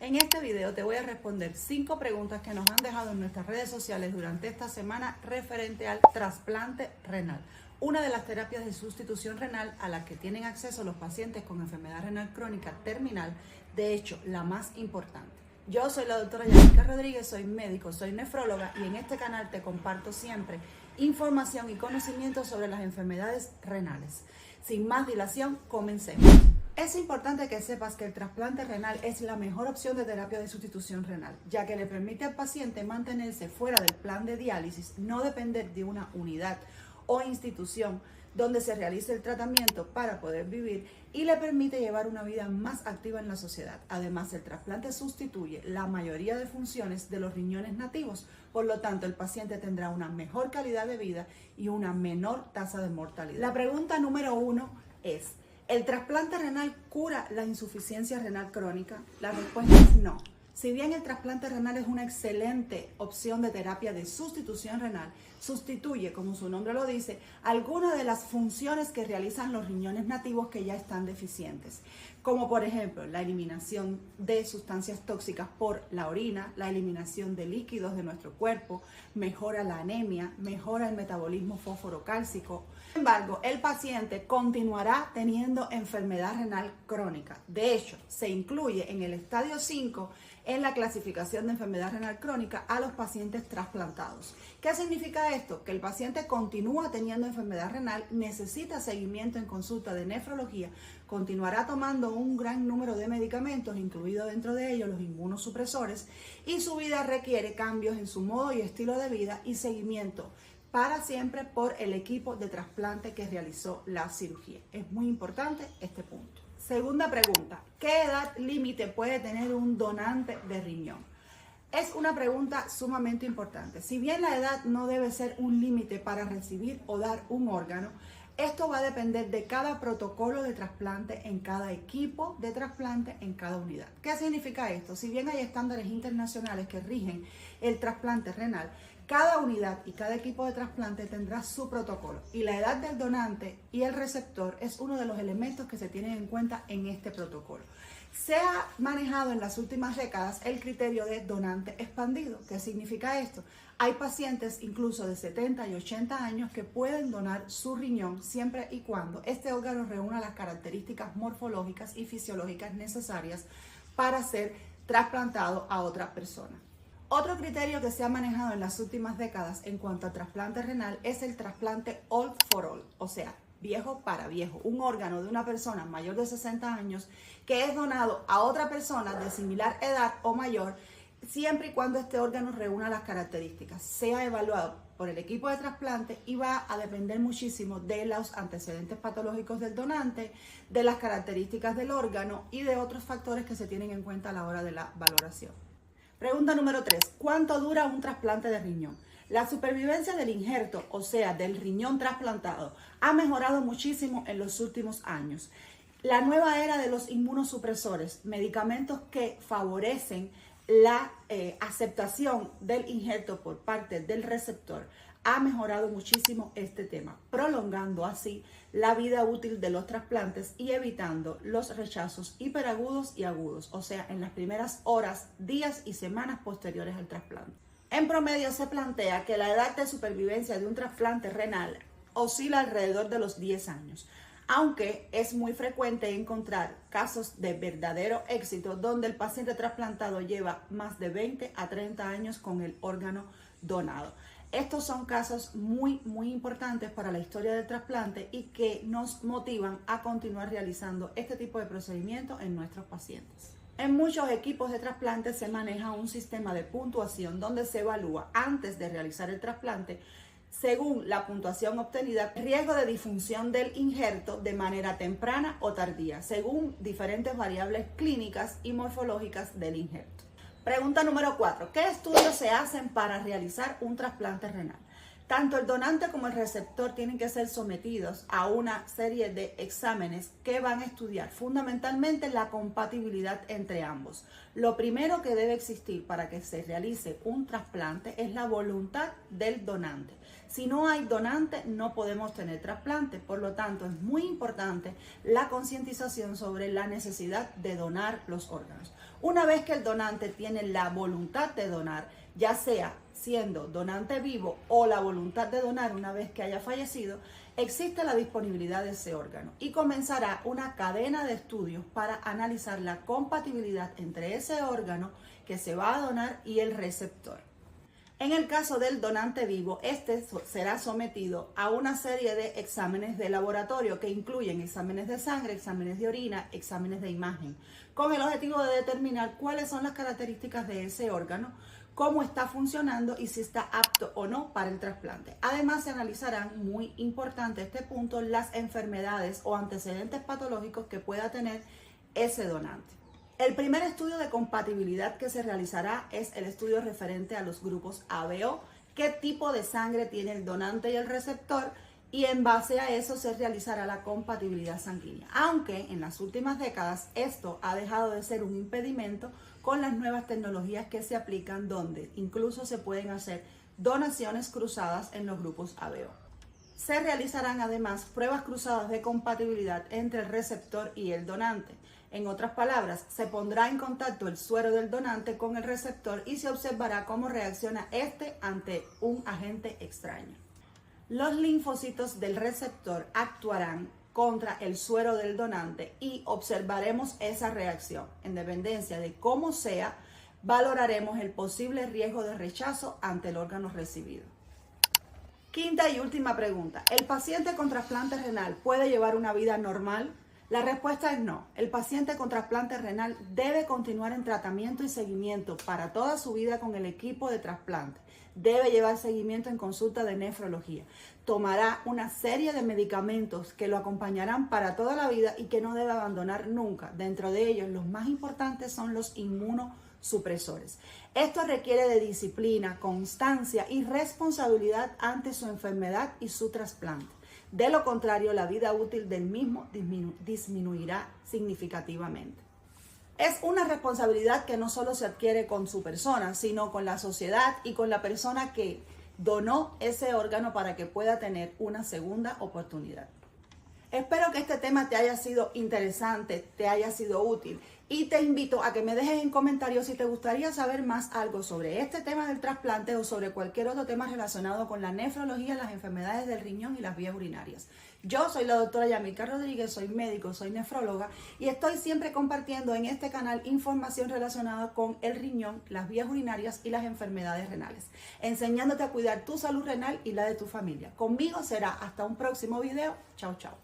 En este video te voy a responder 5 preguntas que nos han dejado en nuestras redes sociales durante esta semana referente al trasplante renal, una de las terapias de sustitución renal a las que tienen acceso los pacientes con enfermedad renal crónica terminal, de hecho, la más importante. Yo soy la doctora Yariska Rodríguez, soy médico, soy nefróloga y en este canal te comparto siempre información y conocimiento sobre las enfermedades renales. Sin más dilación, comencemos. Es importante que sepas que el trasplante renal es la mejor opción de terapia de sustitución renal, ya que le permite al paciente mantenerse fuera del plan de diálisis, no depender de una unidad o institución donde se realice el tratamiento para poder vivir y le permite llevar una vida más activa en la sociedad. Además, el trasplante sustituye la mayoría de funciones de los riñones nativos, por lo tanto, el paciente tendrá una mejor calidad de vida y una menor tasa de mortalidad. La pregunta número 1 es: ¿el trasplante renal cura la insuficiencia renal crónica? La respuesta es no. Si bien el trasplante renal es una excelente opción de terapia de sustitución renal, sustituye, como su nombre lo dice, algunas de las funciones que realizan los riñones nativos que ya están deficientes, como por ejemplo la eliminación de sustancias tóxicas por la orina, la eliminación de líquidos de nuestro cuerpo, mejora la anemia, mejora el metabolismo fósforo-cálcico. Sin embargo, el paciente continuará teniendo enfermedad renal crónica. De hecho, se incluye en el estadio 5 en la clasificación de enfermedad renal crónica a los pacientes trasplantados. ¿Qué significa esto? Que el paciente continúa teniendo enfermedad renal, necesita seguimiento en consulta de nefrología, continuará tomando un gran número de medicamentos, incluido dentro de ellos los inmunosupresores, y su vida requiere cambios en su modo y estilo de vida y seguimiento para siempre por el equipo de trasplante que realizó la cirugía. Es muy importante este punto. Segunda pregunta: ¿qué edad límite puede tener un donante de riñón? Es una pregunta sumamente importante. Si bien la edad no debe ser un límite para recibir o dar un órgano, esto va a depender de cada protocolo de trasplante en cada equipo de trasplante en cada unidad. ¿Qué significa esto? Si bien hay estándares internacionales que rigen el trasplante renal, cada unidad y cada equipo de trasplante tendrá su protocolo y la edad del donante y el receptor es uno de los elementos que se tienen en cuenta en este protocolo. Se ha manejado en las últimas décadas el criterio de donante expandido. ¿Qué significa esto? Hay pacientes incluso de 70 y 80 años que pueden donar su riñón siempre y cuando este órgano reúna las características morfológicas y fisiológicas necesarias para ser trasplantado a otra persona. Otro criterio que se ha manejado en las últimas décadas en cuanto a trasplante renal es el trasplante all for all, o sea, viejo para viejo, un órgano de una persona mayor de 60 años que es donado a otra persona de similar edad o mayor, siempre y cuando este órgano reúna las características, sea evaluado por el equipo de trasplante y va a depender muchísimo de los antecedentes patológicos del donante, de las características del órgano y de otros factores que se tienen en cuenta a la hora de la valoración. Pregunta número 3. ¿Cuánto dura un trasplante de riñón? La supervivencia del injerto, o sea, del riñón trasplantado, ha mejorado muchísimo en los últimos años. La nueva era de los inmunosupresores, medicamentos que favorecen la aceptación del injerto por parte del receptor, ha mejorado muchísimo este tema, prolongando así la vida útil de los trasplantes y evitando los rechazos hiperagudos y agudos, o sea, en las primeras horas, días y semanas posteriores al trasplante. En promedio se plantea que la edad de supervivencia de un trasplante renal oscila alrededor de los 10 años, aunque es muy frecuente encontrar casos de verdadero éxito donde el paciente trasplantado lleva más de 20 a 30 años con el órgano donado. Estos son casos muy importantes para la historia del trasplante y que nos motivan a continuar realizando este tipo de procedimientos en nuestros pacientes. En muchos equipos de trasplante se maneja un sistema de puntuación donde se evalúa antes de realizar el trasplante, según la puntuación obtenida, el riesgo de disfunción del injerto de manera temprana o tardía, según diferentes variables clínicas y morfológicas del injerto. Pregunta número 4. ¿Qué estudios se hacen para realizar un trasplante renal? Tanto el donante como el receptor tienen que ser sometidos a una serie de exámenes que van a estudiar fundamentalmente la compatibilidad entre ambos. Lo primero que debe existir para que se realice un trasplante es la voluntad del donante. Si no hay donante, no podemos tener trasplante. Por lo tanto, es muy importante la concientización sobre la necesidad de donar los órganos. Una vez que el donante tiene la voluntad de donar, ya sea siendo donante vivo o la voluntad de donar una vez que haya fallecido, existe la disponibilidad de ese órgano y comenzará una cadena de estudios para analizar la compatibilidad entre ese órgano que se va a donar y el receptor. En el caso del donante vivo, este será sometido a una serie de exámenes de laboratorio que incluyen exámenes de sangre, exámenes de orina, exámenes de imagen, con el objetivo de determinar cuáles son las características de ese órgano, cómo está funcionando y si está apto o no para el trasplante. Además, se analizarán, muy importante este punto, las enfermedades o antecedentes patológicos que pueda tener ese donante. El primer estudio de compatibilidad que se realizará es el estudio referente a los grupos ABO, qué tipo de sangre tiene el donante y el receptor, y en base a eso se realizará la compatibilidad sanguínea. Aunque en las últimas décadas esto ha dejado de ser un impedimento con las nuevas tecnologías que se aplican, donde incluso se pueden hacer donaciones cruzadas en los grupos ABO. Se realizarán además pruebas cruzadas de compatibilidad entre el receptor y el donante. En otras palabras, se pondrá en contacto el suero del donante con el receptor y se observará cómo reacciona este ante un agente extraño. Los linfocitos del receptor actuarán contra el suero del donante y observaremos esa reacción. En dependencia de cómo sea, valoraremos el posible riesgo de rechazo ante el órgano recibido. Quinta y última pregunta. ¿El paciente con trasplante renal puede llevar una vida normal? La respuesta es no. El paciente con trasplante renal debe continuar en tratamiento y seguimiento para toda su vida con el equipo de trasplante. Debe llevar seguimiento en consulta de nefrología. Tomará una serie de medicamentos que lo acompañarán para toda la vida y que no debe abandonar nunca. Dentro de ellos, los más importantes son los inmunosupresores. Esto requiere de disciplina, constancia y responsabilidad ante su enfermedad y su trasplante. De lo contrario, la vida útil del mismo disminuirá significativamente. Es una responsabilidad que no solo se adquiere con su persona, sino con la sociedad y con la persona que donó ese órgano para que pueda tener una segunda oportunidad. Espero que este tema te haya sido interesante, te haya sido útil y te invito a que me dejes en comentarios si te gustaría saber más algo sobre este tema del trasplante o sobre cualquier otro tema relacionado con la nefrología, las enfermedades del riñón y las vías urinarias. Yo soy la doctora Yamilka Rodríguez, soy médico, soy nefróloga y estoy siempre compartiendo en este canal información relacionada con el riñón, las vías urinarias y las enfermedades renales, enseñándote a cuidar tu salud renal y la de tu familia. Conmigo será hasta un próximo video. Chao, chao.